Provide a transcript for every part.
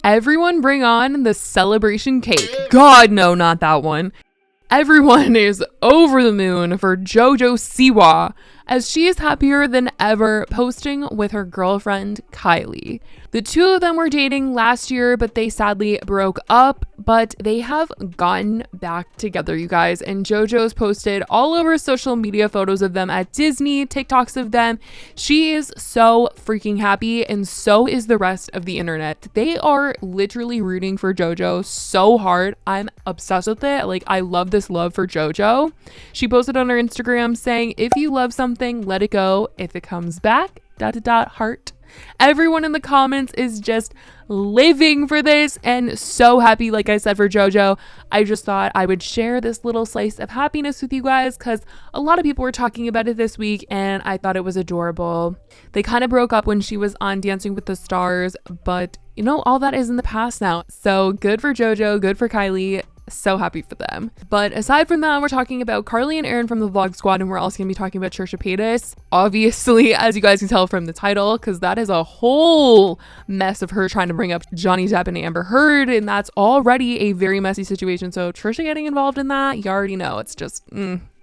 Everyone bring on the celebration cake. God, no, not that one. Everyone is over the moon for JoJo Siwa, as she is happier than ever posting with her girlfriend Kylie. The two of them were dating last year, but they sadly broke up, but they have gotten back together, you guys, and JoJo's posted all over social media photos of them at Disney, TikToks of them. She is so freaking happy, and so is the rest of the internet. They are literally rooting for JoJo so hard. I'm obsessed with it. Like, I love this love for JoJo. She posted on her Instagram saying, if you love something, let it go. If it comes back, ... heart. Everyone in the comments is just living for this and so happy, like I said, for JoJo. I just thought I would share this little slice of happiness with you guys because a lot of people were talking about it this week and I thought it was adorable. They kind of broke up when she was on Dancing with the Stars, but you know, all that is in the past now. So good for JoJo, good for Kylie. So happy for them. But aside from that, we're talking about Carly and Aaron from the Vlog Squad, and we're also going to be talking about Trisha Paytas. Obviously, as you guys can tell from the title, because that is a whole mess of her trying to bring up Johnny Depp and Amber Heard, and that's already a very messy situation. So Trisha getting involved in that, you already know it's just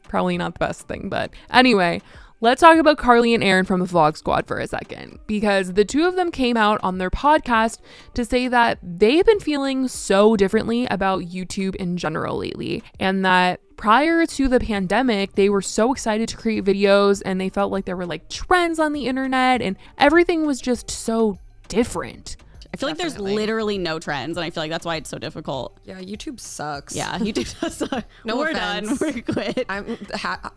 probably not the best thing. But anyway, let's talk about Carly and Aaron from the Vlog Squad for a second, because the two of them came out on their podcast to say that they've been feeling so differently about YouTube in general lately, and that prior to the pandemic, they were so excited to create videos and they felt like there were like trends on the internet and everything was just so different. I feel like there's literally no trends, and I feel like that's why it's so difficult. Yeah, YouTube sucks. Yeah, YouTube does suck. No We're offense. done. We're quit. I'm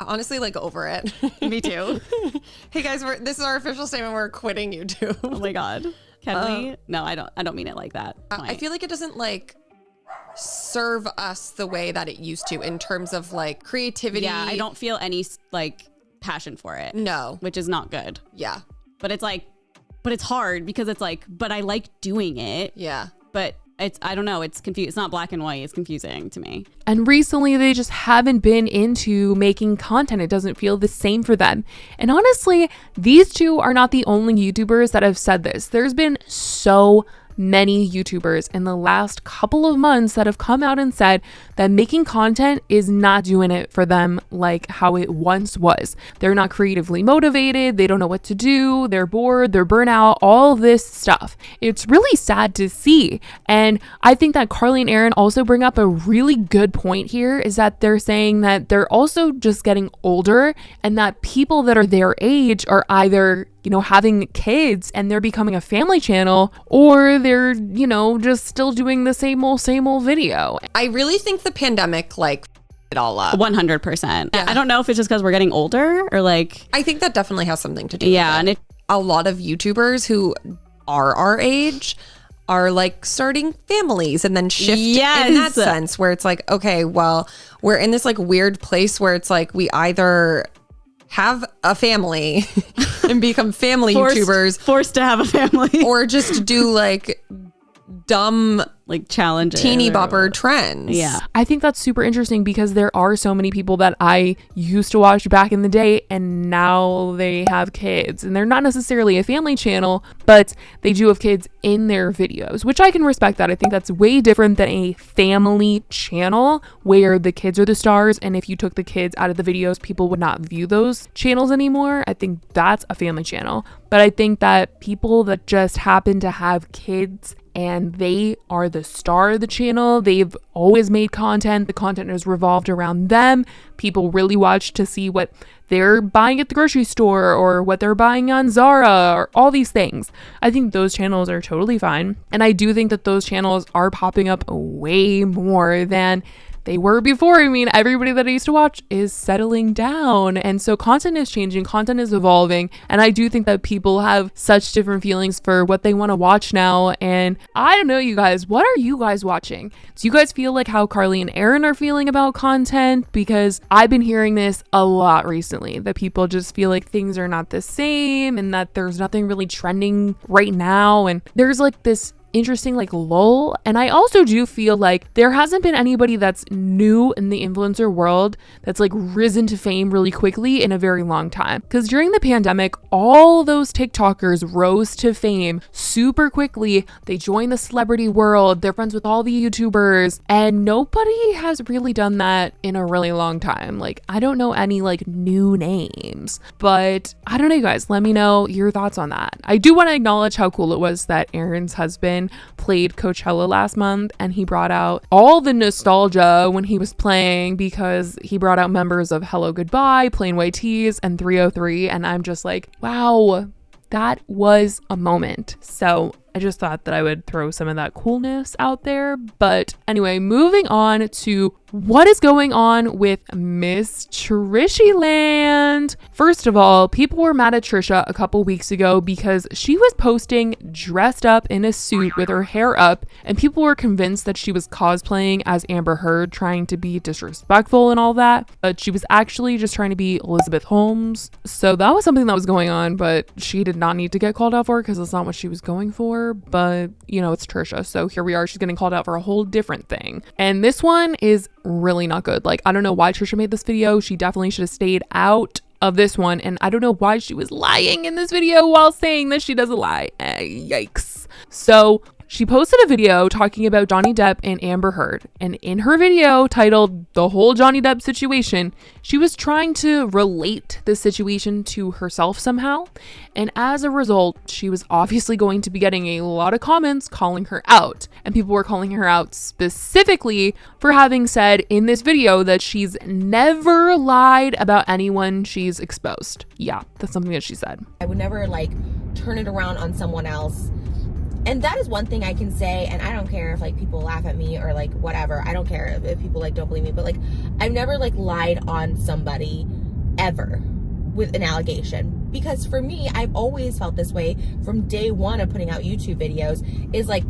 honestly like over it. Me too. Hey guys, this is our official statement. We're quitting YouTube. Oh my god. Can we? No, I don't mean it like that. I feel like it doesn't like serve us the way that it used to in terms of like creativity. Yeah, I don't feel any like passion for it. No, which is not good. Yeah, but it's like. But it's hard because it's like, but I like doing it. Yeah. But I don't know. It's confused. It's not black and white. It's confusing to me. And recently they just haven't been into making content. It doesn't feel the same for them. And honestly, these two are not the only YouTubers that have said this. There's been so many YouTubers in the last couple of months that have come out and said that making content is not doing it for them like how it once was. They're not creatively motivated. They don't know what to do. They're bored. They're burnt out. All this stuff. It's really sad to see. And I think that Carly and Aaron also bring up a really good point here, is that they're saying that they're also just getting older and that people that are their age are either having kids and they're becoming a family channel, or they're, just still doing the same old video. I really think the pandemic like it all up. 100%. Yeah. I don't know if it's just because we're getting older or like. I think that definitely has something to do with it. And a lot of YouTubers who are our age are like starting families and then shift in that sense where it's like, okay, well, we're in this like weird place where it's like we either have a family and become family YouTubers, forced to have a family, or just do like dumb like challenges, teeny bopper trends. Yeah, I think that's super interesting because there are so many people that I used to watch back in the day and now they have kids, and they're not necessarily a family channel, but they do have kids in their videos, which I can respect that. I think that's way different than a family channel where the kids are the stars, and if you took the kids out of the videos, people would not view those channels anymore. I think that's a family channel. But I think that people that just happen to have kids and they are the star of the channel, they've always made content, the content has revolved around them, people really watch to see what they're buying at the grocery store or what they're buying on Zara or all these things. I think those channels are totally fine, and I do think that those channels are popping up way more than they were before. I mean, everybody that I used to watch is settling down. And so content is changing, content is evolving. And I do think that people have such different feelings for what they want to watch now. And I don't know, you guys, what are you guys watching? Do you guys feel like how Carly and Aaron are feeling about content? Because I've been hearing this a lot recently, that people just feel like things are not the same and that there's nothing really trending right now. And there's like this interesting like lull. And I also do feel like there hasn't been anybody that's new in the influencer world that's like risen to fame really quickly in a very long time. Because during the pandemic, all those TikTokers rose to fame super quickly. They joined the celebrity world. They're friends with all the YouTubers, and nobody has really done that in a really long time. Like, I don't know any like new names, but I don't know, you guys, let me know your thoughts on that. I do want to acknowledge how cool it was that Aaron's husband played Coachella last month, and he brought out all the nostalgia when he was playing, because he brought out members of Hello Goodbye, Plain White Tees, and 303, and I'm just like, wow, that was a moment. So I just thought that I would throw some of that coolness out there. But anyway, moving on to what is going on with Miss Trishyland. First of all, people were mad at Trisha a couple weeks ago because she was posting dressed up in a suit with her hair up, and people were convinced that she was cosplaying as Amber Heard, trying to be disrespectful and all that, but she was actually just trying to be Elizabeth Holmes. So that was something that was going on, but she did not need to get called out for because that's not what she was going for. But you know, it's Trisha, so here we are. She's getting called out for a whole different thing, and this one is really not good. Like, I don't know why Trisha made this video. She definitely should have stayed out of this one, and I don't know why she was lying in this video while saying that she doesn't lie. Yikes. So she posted a video talking about Johnny Depp and Amber Heard, and in her video titled "The Whole Johnny Depp Situation," she was trying to relate the situation to herself somehow, and as a result, she was obviously going to be getting a lot of comments calling her out, and people were calling her out specifically for having said in this video that she's never lied about anyone she's exposed. Yeah, that's something that she said. I would never like turn it around on someone else. And that is one thing I can say, and I don't care if like people laugh at me or like whatever. I don't care if people like don't believe me, but like I've never like lied on somebody ever with an allegation, because for me, I've always felt this way from day one of putting out YouTube videos, is like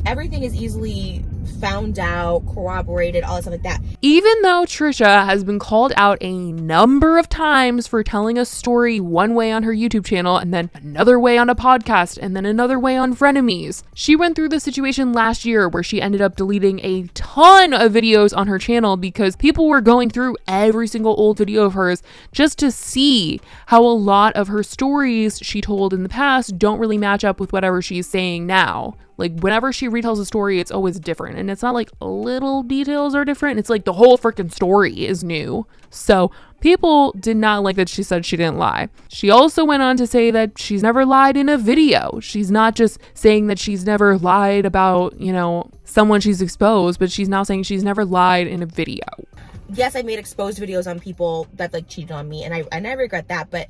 everything is easily found out, corroborated, all that stuff like that. Even though Trisha has been called out a number of times for telling a story one way on her YouTube channel and then another way on a podcast and then another way on Frenemies, she went through the situation last year where she ended up deleting a ton of videos on her channel because people were going through every single old video of hers just to see how a lot of her stories she told in the past don't really match up with whatever she's saying now. Like, whenever she retells a story, it's always different. And it's not like little details are different. It's like the whole freaking story is new. So people did not like that she said she didn't lie. She also went on to say that she's never lied in a video. She's not just saying that she's never lied about, you know, someone she's exposed, but she's now saying she's never lied in a video. Yes, I made exposed videos on people that like cheated on me, and I regret that, but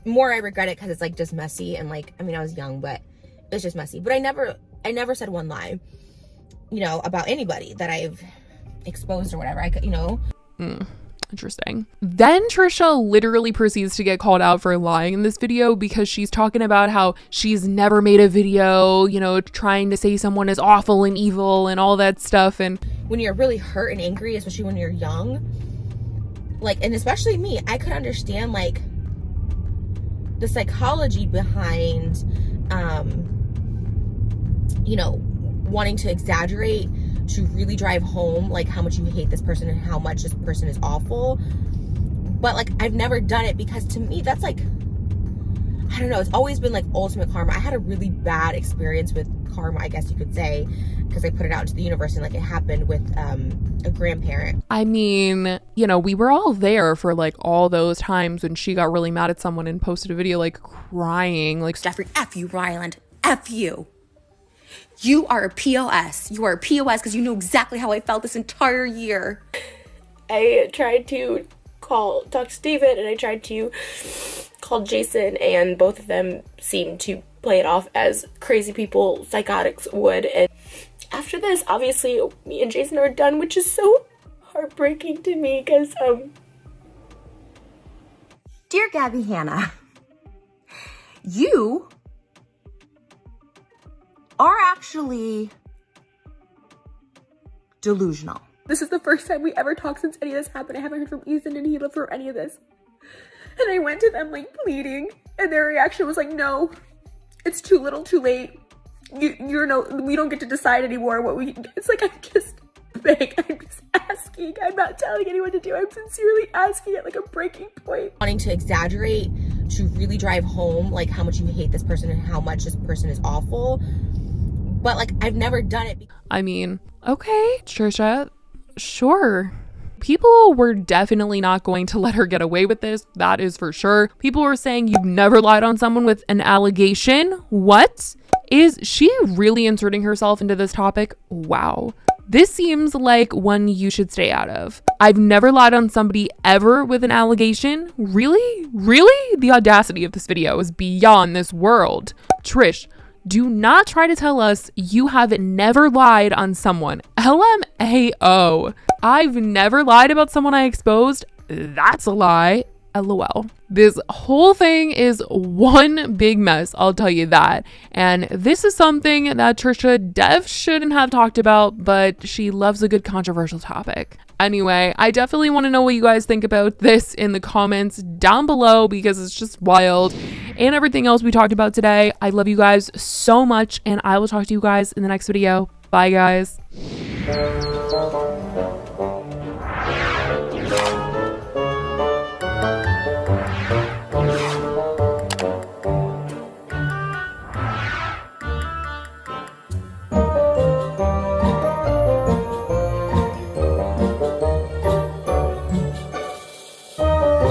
more I regret it because it's like just messy, and like, I mean, I was young, but it was just messy. But I never said one lie, you know, about anybody that I've exposed or whatever. I could, you know. Interesting. Then Trisha literally proceeds to get called out for lying in this video because she's talking about how she's never made a video, you know, trying to say someone is awful and evil and all that stuff. And when you're really hurt and angry, especially when you're young, like, and especially me, I could understand like the psychology behind you know, wanting to exaggerate to really drive home like how much you hate this person and how much this person is awful. But like, I've never done it because to me that's like, I don't know, it's always been like ultimate karma. I had a really bad experience with karma, I guess you could say, because I put it out into the universe, and like it happened with a grandparent. I mean, you know, we were all there for like all those times when she got really mad at someone and posted a video like crying, like, Jeffrey, F you, Ryland, F you. You are a POS. You are a POS because you know exactly how I felt this entire year. I tried to talk to Steven, and I tried to call Jason, and both of them seemed to play it off as crazy people, psychotics would. And after this, obviously, me and Jason are done, which is so heartbreaking to me because, Dear Gabby Hannah, you are actually delusional. This is the first time we ever talked since any of this happened. I haven't heard from Ethan and Hila for any of this. And I went to them like pleading, and their reaction was like, no, it's too little too late. we don't get to decide anymore what we, it's like, I'm just asking. I'm not telling anyone to do. I'm sincerely asking at like a breaking point. Wanting to exaggerate to really drive home like how much you hate this person and how much this person is awful. But like, I've never done it. I mean, okay, Trisha, sure. People were definitely not going to let her get away with this. That is for sure. People were saying you've never lied on someone with an allegation. What? Is she really inserting herself into this topic? Wow. This seems like one you should stay out of. I've never lied on somebody ever with an allegation. Really? Really? The audacity of this video is beyond this world. Trish, do not try to tell us you have never lied on someone. LMAO. I've never lied about someone I exposed. That's a lie. LOL. This whole thing is one big mess, I'll tell you that. And this is something that Trisha shouldn't have talked about, but she loves a good controversial topic. Anyway, I definitely want to know what you guys think about this in the comments down below because it's just wild. And everything else we talked about today. I love you guys so much, and I will talk to you guys in the next video. Bye, guys.